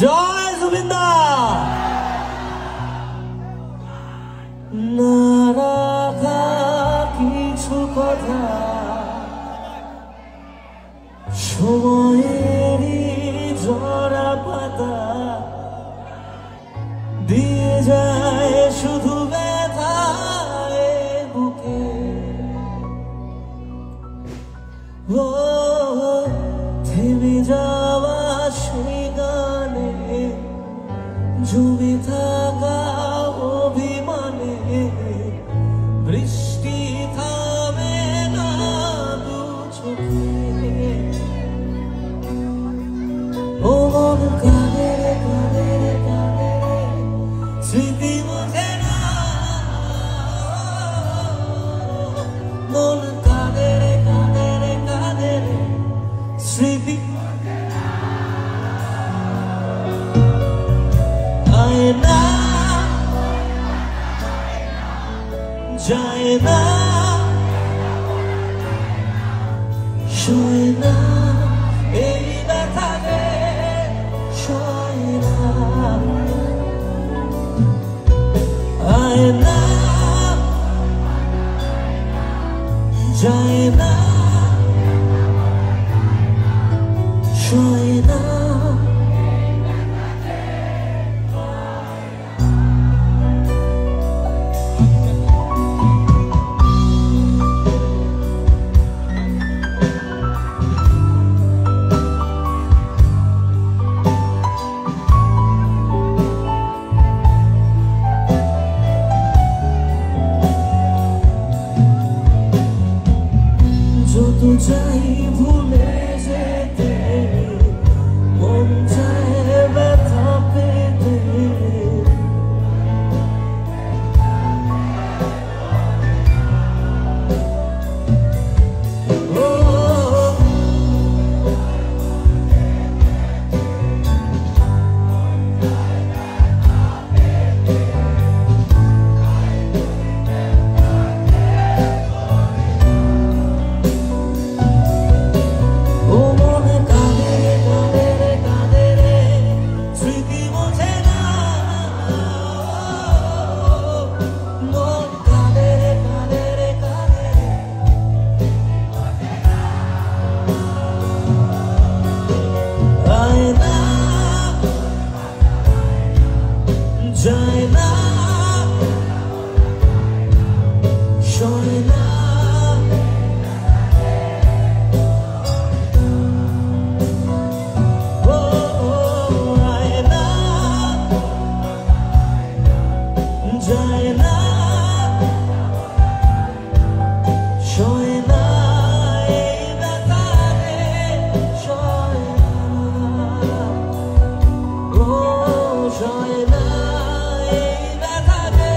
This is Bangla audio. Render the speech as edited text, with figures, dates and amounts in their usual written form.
জয় জুবিন্দা না রাখা কিছু কথা সময়েরই ঝরা পাতা দিয়ে যায় শুধু ব্যথায় বুকে ও থেমে যাওয়া সেই গানে জমে থাকা অভিমানে বৃষ্টি থামে না দু চোখে ও মন কাঁদে রে কাঁদে রে কাঁদে রে স্মৃতি মুছে না মন কাঁদে রে কাঁদে রে কাঁদে রে স্মৃতি আয় না যায় না সয় না এই ব্যথাকে সয় না আয় না যায় না সয় না যত চাই ভুলে যেতে মন চায় ব্যথা পেতে যায় না সয় না ও আয় না যায় না সয় না এই ব্যথাকে সয় না ও সয় না এই ব্যথারে